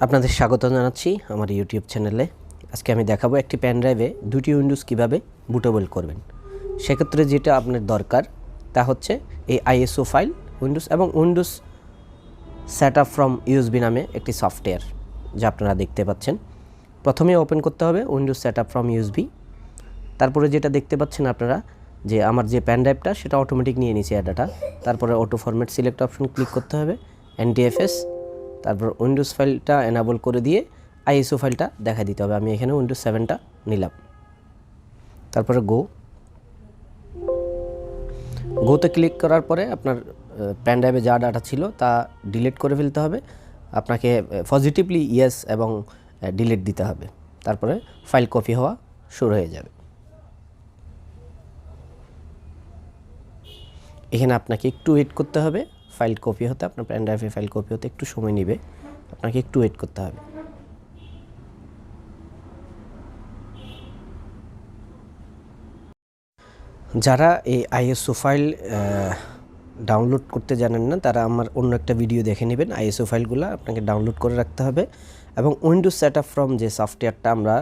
আপনাদের স্বাগত জানাচ্ছি আমার ইউটিউব চ্যানেলে। আজকে আমি দেখাবো একটি পেন ড্রাইভে দুটি উইন্ডোজ কিভাবে বুটেবল করবেন। সেক্ষেত্রে যেটা আপনার দরকার তা হচ্ছে এই আইএসও ফাইল উইন্ডোজ এবং উইন্ডোজ সেটআপ ফ্রম ইউএসবি নামে একটি সফটওয়্যার যা আপনারা দেখতে পাচ্ছেন। প্রথমে ওপেন করতে হবে উইন্ডোজ সেটআপ ফ্রম ইউএসবি। তারপরে যেটা দেখতে পাচ্ছেন আপনারা যে আমার যে পেন ড্রাইভটা সেটা অটোমেটিক নিয়ে নিয়েছে ডাটা। তারপরে auto format select option click করতে হবে, NTFS, তারপর উইন্ডোজ ফাইলটা এনাবল করে দিয়ে আইএসও ফাইলটা দেখা দিতে হবে। আমি এখানে উইন্ডোজ 7টা নিলাম। তারপরে গোতে ক্লিক করার পরে আপনার পেন ড্রাইভে যা ডাটা ছিল তা ডিলিট করে ফেলতে হবে। আপনাকে পজিটিভলি ইয়েস এবং ডিলিট দিতে হবে। তারপরে ফাইল কপি হওয়া শুরু হয়ে যাবে। এখানে আপনাকে একটু ওয়েট করতে হবে ফাইল কপি হতে। আপনার পেন ড্রাইভে ফাইল কপি হতে একটু সময় নেবে, আপনাকে একটু ওয়েট করতে হবে। যারা এই আইএসও ফাইল ডাউনলোড করতে জানেন না তারা আমার অন্য একটা ভিডিও দেখে নেবেন। আইএসও ফাইলগুলো আপনাকে ডাউনলোড করে রাখতে হবে এবং উইন্ডোজ সেটআপ ফ্রম যে সফটওয়্যারটা আমরা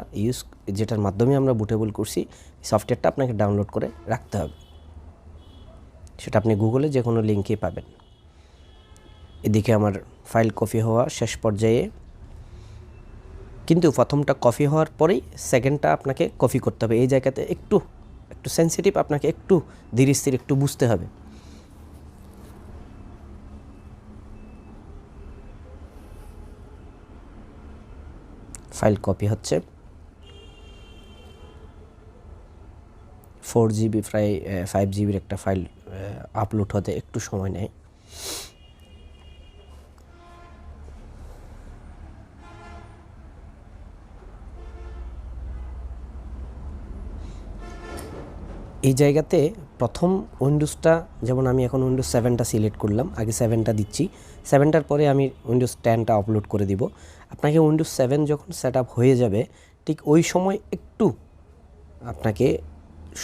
যেটার মাধ্যমে আমরা বুটেবল করছি সফটওয়্যারটা আপনাকে ডাউনলোড করে রাখতে হবে। সেটা আপনি গুগলে যে কোনো লিঙ্কে পাবেন। এদিকে আমার ফাইল কপি হওয়া শেষ পর্যায়ে, কিন্তু প্রথমটা কপি হওয়ার পরেই সেকেন্ডটা আপনাকে কপি করতে হবে। এই জায়গাতে একটু সেন্সিটিভ, আপনাকে একটু ধীরে স্থির একটু বুঝতে হবে। ফাইল কপি হচ্ছে 4GB প্রায় 5GBর একটা ফাইল আপলোড হতে একটু সময় নেয়। এই জায়গাতে প্রথম উইন্ডোজটা, যেমন আমি এখন উইন্ডোজ 7টা সিলেক্ট করলাম, আগে 7টা দিচ্ছি। 7টার পরে আমি উইন্ডোজ 10টা আপলোড করে দিব। আপনাকে উইন্ডোজ 7 যখন সেট আপ হয়ে যাবে ঠিক ওই সময় একটু আপনাকে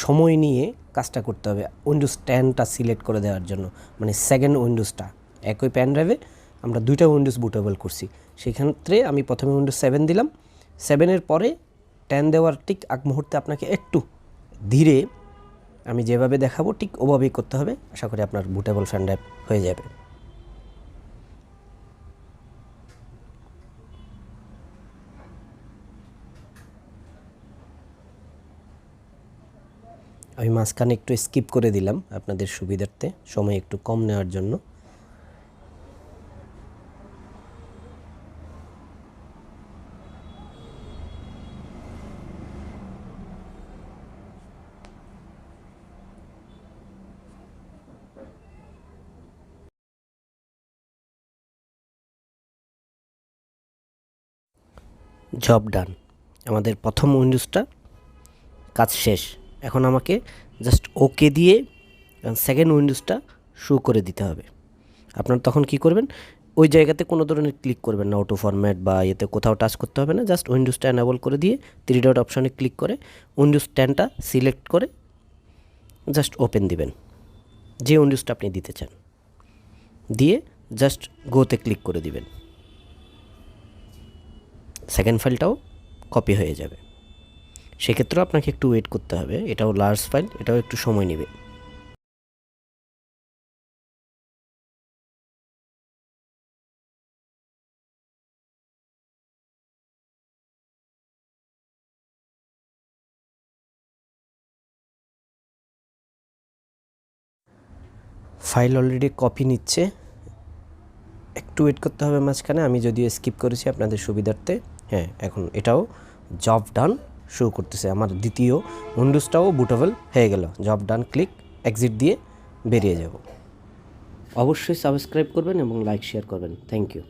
সময় নিয়ে কাজটা করতে হবে উইন্ডোজ 10টা সিলেক্ট করে দেওয়ার জন্য। মানে সেকেন্ড উইন্ডোজটা একই পেন ড্রাইভে আমরা দুইটা উইন্ডোজ বুটেবল করছি। সেক্ষেত্রে আমি প্রথমে উইন্ডোজ 7 দিলাম। 7এর পরে 10 দেওয়ার ঠিক আগ মুহূর্তে আপনাকে একটু ধীরে, আমি যেভাবে দেখাবো ঠিক ওভাবেই করতে হবে। আশা করি আপনার বুটেবল পেন ড্রাইভ হয়ে যাবে। আমি মাঝখানে একটু স্কিপ করে দিলাম আপনাদের সুবিধার্থে, সময় একটু কম নেওয়ার জন্য। জব ডান, আমাদের প্রথম উইন্ডোজটা কাজ শেষ। এখন আমাকে জাস্ট ওকে দিয়ে সেকেন্ড উইন্ডোজটা শো করে দিতে হবে। আপনার তখন কি করবেন, ওই জায়গাতে কোনো ধরনের ক্লিক করবেন না, অটো ফরম্যাট বা এতে কোথাও টাচ করতে হবে না। জাস্ট উইন্ডোজটা এনাবল করে দিয়ে 3 ডট অপশানে ক্লিক করে উইন্ডোজ 10টা সিলেক্ট করে জাস্ট ওপেন দিবেন যে উইন্ডোজটা আপনি দিতে চান, দিয়ে জাস্ট গোতে ক্লিক করে দিবেন। সেকেন্ড ফাইলটাও কপি হয়ে যাবে। সেক্ষেত্রেও আপনাকে একটু ওয়েট করতে হবে, এটাও লার্জ ফাইল, এটাও একটু সময় নেবে। ফাইল অলরেডি কপি নিচ্ছে, একটু ওয়েট করতে হবে মাঝখানে। আমি যদিও স্কিপ করেছি আপনাদের সুবিধার্থে। হ্যাঁ, এখন এটাও জব ডান শো করতেছে। আমার দ্বিতীয় উইন্ডোজটাও বুটেবল হয়ে গেল। জব ডান ক্লিক এক্সিট দিয়ে বেরিয়ে যাব। অবশ্যই সাবস্ক্রাইব করবেন এবং লাইক শেয়ার করবেন। Thank you.